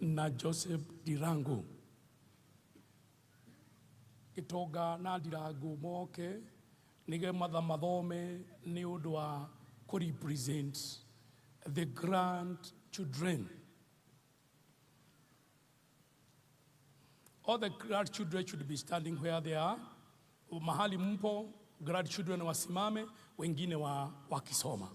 na Joseph Dirangu. Kitoga na Dirangu moke, nige matha mathome ni undu wa represent the grandchildren. All the grandchildren should be standing where they are. Mahali mpo, grandchildren wasimame, wengine wakisoma.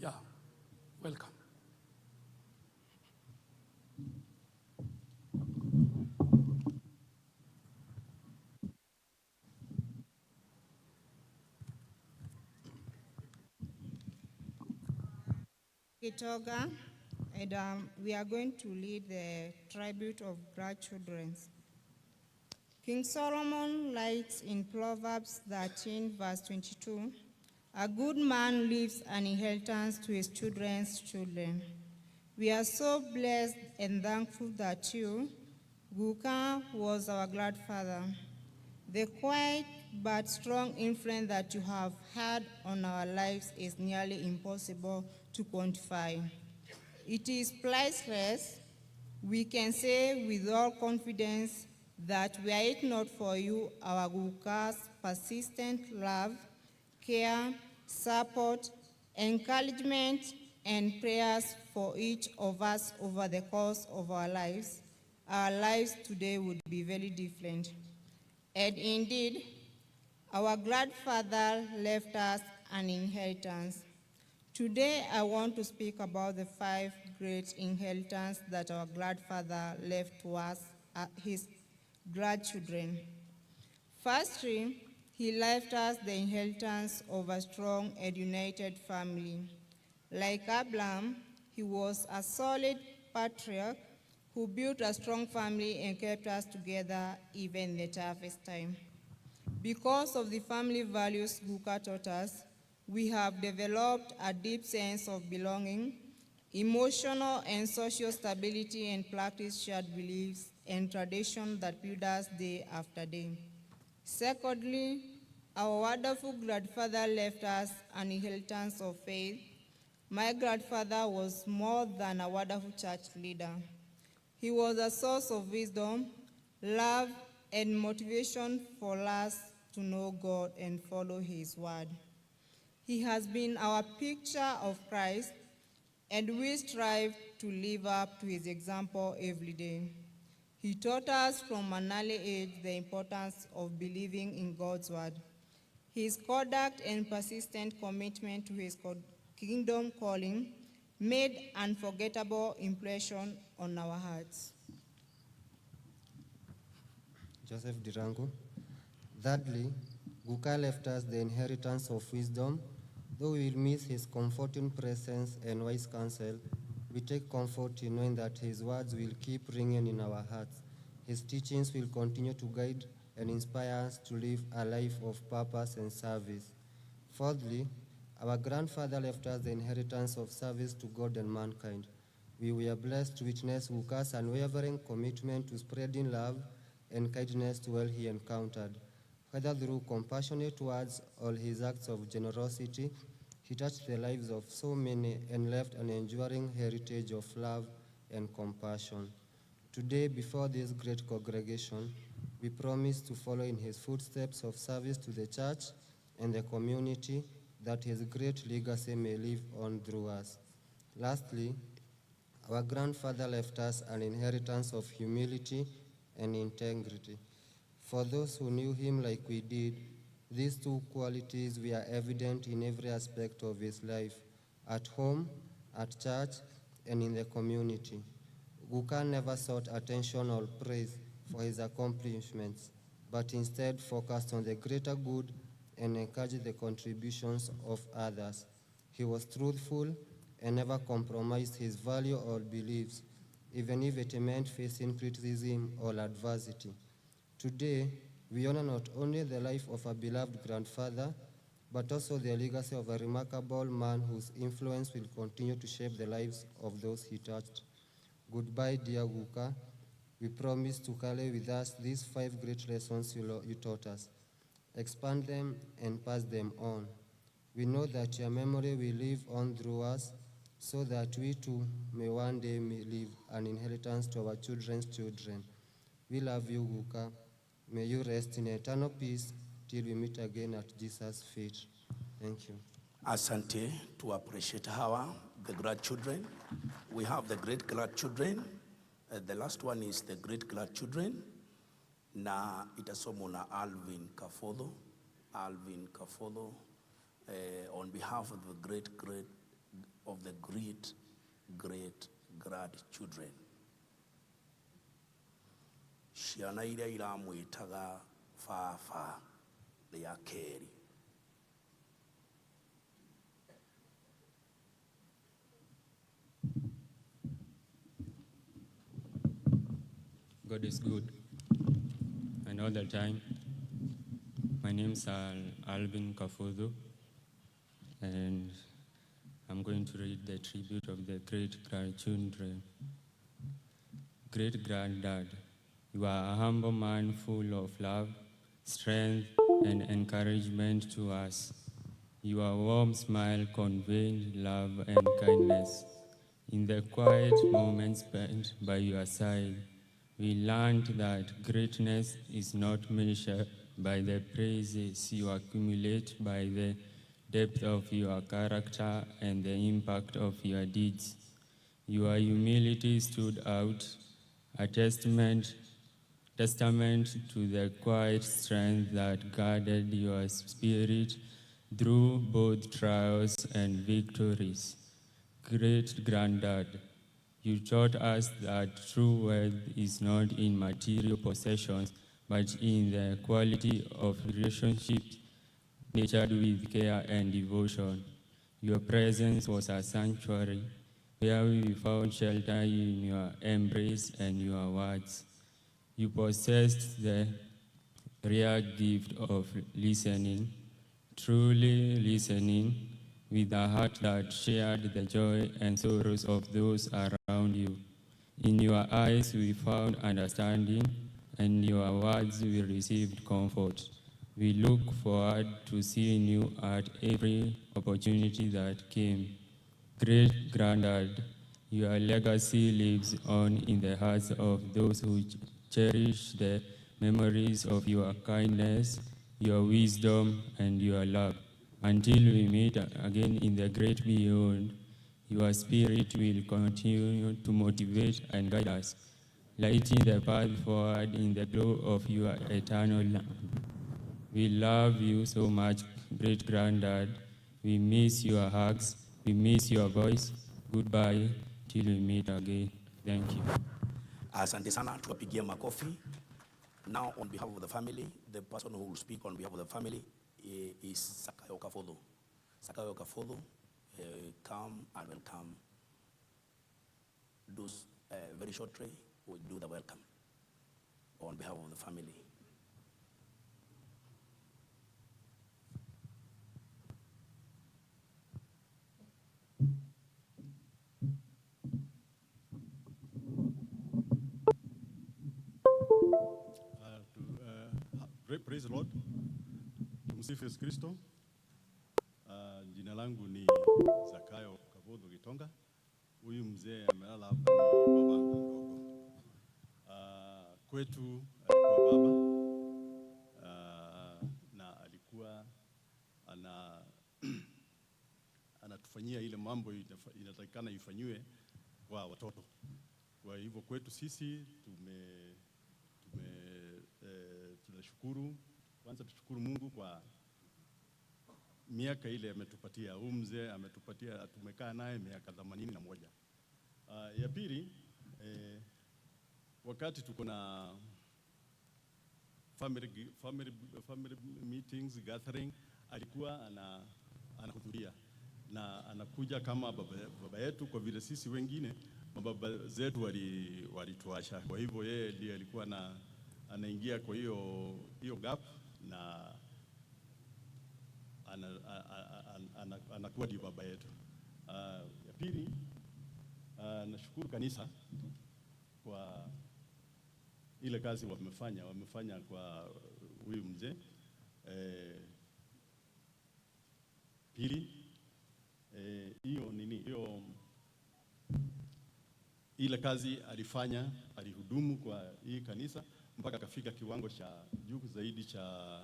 Yeah, welcome. Kitoga, and we are going to lead the tribute of grandchildren. King Solomon writes in Proverbs 13, verse 22, "A good man leaves an inheritance to his children's children." We are so blessed and thankful that you, Guka, was our grandfather. The quiet but strong influence that you have had on our lives is nearly impossible to quantify. It is priceless. We can say with all confidence that were it not for you, our Guka's persistent love, care, support, encouragement, and prayers for each of us over the course of our lives today would be very different. And indeed, our grandfather left us an inheritance. Today, I want to speak about the 5 great inheritance that our grandfather left to us, his grandchildren. Firstly, he left us the inheritance of a strong and united family. Like Abraham, he was a solid patriarch who built a strong family and kept us together even in the toughest time. Because of the family values Guka taught us, we have developed a deep sense of belonging, emotional and social stability, and practice shared beliefs and traditions that build us day after day. Secondly, our wonderful grandfather left us an inheritance of faith. My grandfather was more than a wonderful church leader. He was a source of wisdom, love, and motivation for us to know God and follow his word. He has been our picture of Christ, and we strive to live up to his example every day. He taught us from an early age the importance of believing in God's word. His conduct and persistent commitment to his kingdom calling made unforgettable impression on our hearts. Joseph Dirangu. Thirdly, Guka left us the inheritance of wisdom. Though we will miss his comforting presence and wise counsel, we take comfort in knowing that his words will keep ringing in our hearts. His teachings will continue to guide and inspire us to live a life of purpose and service. Fourthly, our grandfather left us the inheritance of service to God and mankind. We were blessed to witness Guka's unwavering commitment to spreading love and kindness to all he encountered. Whether through compassionate words or his acts of generosity, he touched the lives of so many and left an enduring heritage of love and compassion. Today, before this great congregation, we promise to follow in his footsteps of service to the church and the community, that his great legacy may live on through us. Lastly, our grandfather left us an inheritance of humility and integrity. For those who knew him like we did, these 2 qualities were evident in every aspect of his life, at home, at church, and in the community. Guka never sought attention or praise for his accomplishments, but instead focused on the greater good and encouraged the contributions of others. He was truthful and never compromised his value or beliefs, even if it meant facing criticism or adversity. Today, we honor not only the life of a beloved grandfather, but also the legacy of a remarkable man whose influence will continue to shape the lives of those he touched. Goodbye, dear Guka. We promise to carry with us these 5 great lessons you taught us. Expand them and pass them on. We know that your memory will live on through us, so that we too may one day leave an inheritance to our children's children. We love you, Guka. May you rest in eternal peace till we meet again at Jesus' feet. Thank you. Asante, to appreciate the grandchildren. We have the great grandchildren. The last one is the great grandchildren. Na itasomwa na Alvin Kafodho. On behalf of the great grandchildren. Ciana iria iramwitaga Fafa ya Keri. God is good, and all the time. My name is Alvin Kafodho, and I'm going to read the tribute of the great-grandchildren. Great-granddad, you are a humble man full of love, strength, and encouragement to us. Your warm smile conveyed love and kindness. In the quiet moments spent by your side, we learned that greatness is not measured by the praises you accumulate, by the depth of your character and the impact of your deeds. Your humility stood out, a testament to the quiet strength that guarded your spirit through both trials and victories. Great-granddad, you taught us that true wealth is not in material possessions, but in the quality of relationships nurtured with care and devotion. Your presence was a sanctuary where we found shelter in your embrace and your words. You possessed the rare gift of listening, truly listening, with a heart that shared the joy and sorrows of those around you. In your eyes we found understanding, and your words we received comfort. We look forward to seeing you at every opportunity that came. Great-granddad, your legacy lives on in the hearts of those who cherish the memories of your kindness, your wisdom, and your love. Until we meet again in the great beyond, your spirit will continue to motivate and guide us, lighting the path forward in the glow of your eternal love. We love you so much, great-granddad. We miss your hugs. We miss your voice. Goodbye till we meet again. Thank you. Asante sana, tuwapigie makofi. Now, on behalf of the family, the person who will speak on behalf of the family is Sakayo Kafodho. Sakayo Kafodho, come and welcome. Those very shortly will do the welcome on behalf of the family. Praise the Lord. Tumsifu Yesu Kristo. Jina langu ni Zakayo Kabuthu Gitonga. Huyu mzee amelala hapa ni babangu mdogo. Kwetu alikuwa baba na alikuwa anatufanyia ile mambo inatakikana ifanywe kwa watoto. Kwa hivyo kwetu sisi tunashukuru. Kwanza tushukuru Mungu kwa miaka ile ametupatia. Huyu mzee ametupatia, tumekaa naye miaka 81. Ya pili, wakati tuko na family meetings, gathering, alikuwa anahudhuria na anakuja kama baba yetu, kwa vile sisi wengine baba zetu walituacha. Kwa hivyo yeye ndiye alikuwa anaingia kwa hiyo gap na anakuwa ndiye baba yetu. Ya pili, nashukuru kanisa kwa ile kazi wamefanya kwa huyu mzee. Pili, ile kazi alifanya, alihudumu kwa hii kanisa mpaka akafika kiwango cha juu zaidi cha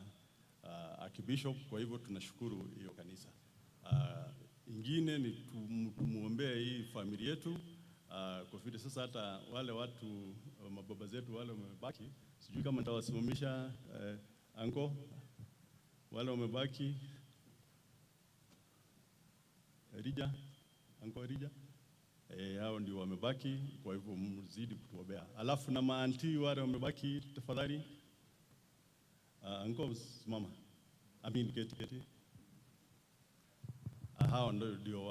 Archbishop. Kwa hivyo tunashukuru hiyo kanisa. Ingine ni tumuombee hii familia yetu, kwa vile sasa hata wale watu mababa zetu wale wamebaki, sijui kama nitawasimamisha anko wale wamebaki anko Rija, hao ndio wamebaki, kwa hivyo mzidi kutuombea. Alafu na maanti wale wamebaki, tafadhali anko mama keti. Hao ndio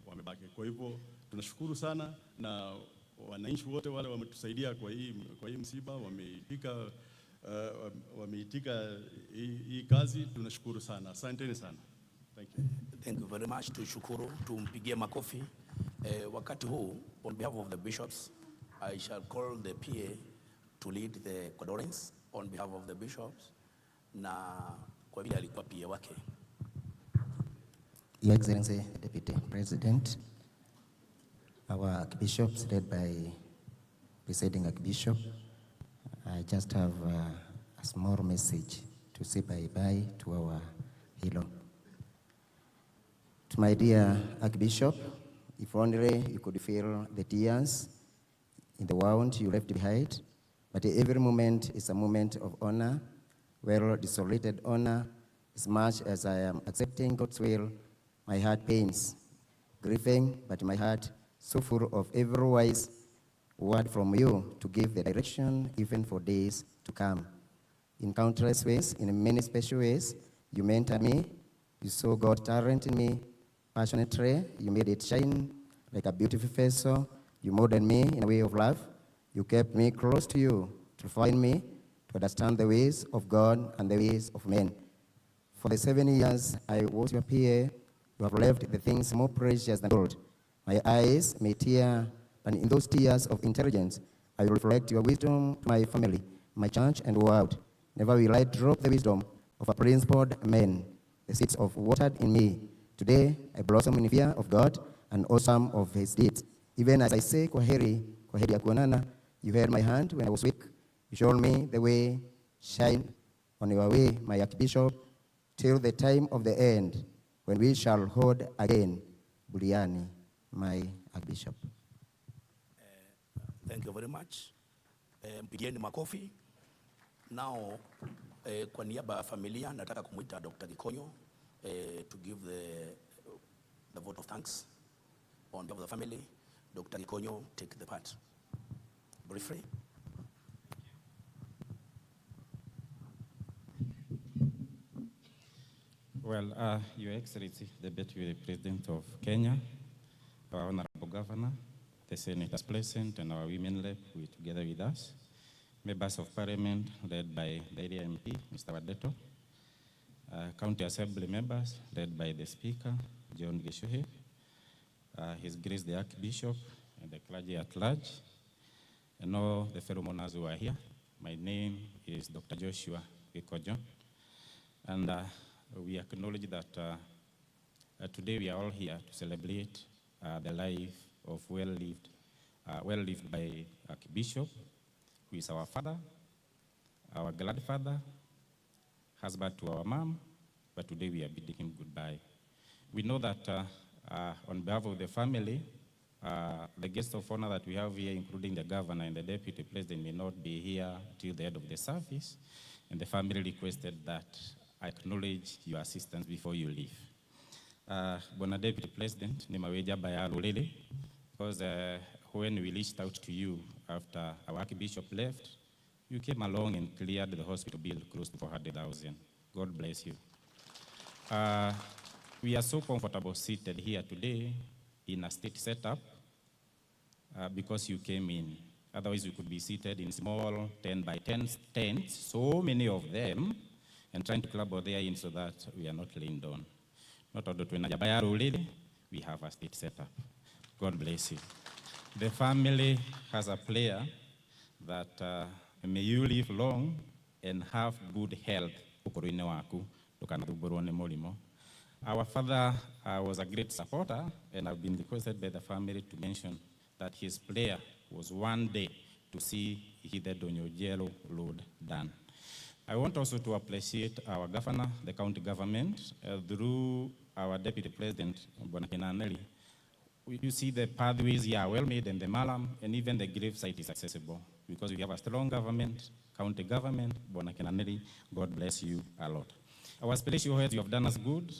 wamebaki. Kwa hivyo tunashukuru sana, na wananchi wote wale wametusaidia kwa hii msiba, wameitika hii kazi, tunashukuru sana. Asanteni sana. Thank you. Thank you very much. Tushukuru, tumpigie makofi. Wakati huu, on behalf of the bishops, I shall call the PA to lead the condolence on behalf of the bishops, na kwa vile alikuwa PA wake. Your Excellency, Deputy President, our Archbishops led by Presiding Archbishop, I just have a small message to say bye-bye to our hero. To my dear Archbishop, if only you could feel the tears in the wound you left behind, but every moment is a moment of honor, well-desolated honor. As much as I am accepting God's will, my heart pains, grieving, but my heart so full of every wise word from you to give the direction even for days to come. In countless ways, in many special ways, you mentored me, you saw God's talent in me, passionately, you made it shine like a beautiful vessel, you molded me in a way of love, you kept me close to you, to find me, to understand the ways of God and the ways of men. For the 7 years I was your PA, you have left the things more precious than gold. My eyes may tear, but in those tears of intelligence, I will reflect your wisdom to my family, my church, and world. Never will I drop the wisdom of a principled man, the seeds of watered in me. Today, I blossom in fear of God and awesome of his deeds. Even as I say, kwaheri ya kuonana, you held my hand when I was weak. You showed me the way, shine on your way, my Archbishop, till the time of the end, when we shall hold again. Buliani, my Archbishop. Thank you very much. Mpigieni makofi. Now, kwa niaba ya familia, nataka kumuita Dr. Gikonyo to give the vote of thanks on behalf of the family. Dr. Gikonyo, take the part. Briefly. Well, Your Excellency, the Deputy President of Kenya, our Honorable Governor, the senators present, and our women rep together with us, members of Parliament led by the area MP, Mr. Wadeto, County Assembly members led by the Speaker, John Geshuhe, His Grace the Archbishop, and the clergy at large, and all the fellow monarchs who are here. My name is Dr. Joshua Ikojo, and we acknowledge that today we are all here to celebrate the life of well-lived by Archbishop, who is our father, our grandfather, husband to our mom, but today we are bidding him goodbye. We know that on behalf of the family, the guest of honor that we have here, including the governor and the deputy president, may not be here till the end of the service, and the family requested that I acknowledge your assistance before you leave. Bona Deputy President, nimaweja bayarulele, because when we reached out to you after our Archbishop left, you came along and cleared the hospital bill close to 400,000. God bless you. We are so comfortable seated here today in a state setup because you came in. Otherwise, we could be seated in small 10 by 10 tents, so many of them, and trying to club there in so that we are not laying down. Not all the we have a state setup. God bless you. The family has a prayer that may you live long and have good health. Our father was a great supporter, and I've been requested by the family to mention that his prayer was one day to see Ihithe Donyojelo Road done. I want also to appreciate our governor, the county government, through our deputy president, Kuonekana. You see the pathways here are well made, and the malam, and even the grave site is accessible because we have a strong government, county government, Kuonekana. God bless you a lot. Our spiritual heads, you have done us good.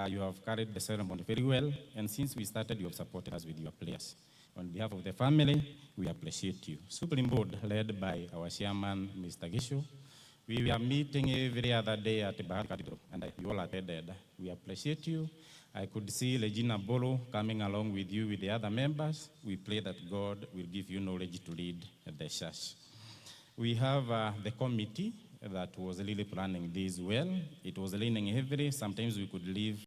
You have carried the ceremony very well, and since we started, you have supported us with your prayers. On behalf of the family, we appreciate you. Supreme Board, led by our chairman, Mr. Gishu, we are meeting every other day at Bahari Cathedral, and you all attended. We appreciate you. I could see Regina Bolo coming along with you with the other members. We pray that God will give you knowledge to lead the church. We have the committee that was really planning this well. It was leaning heavily. Sometimes we could leave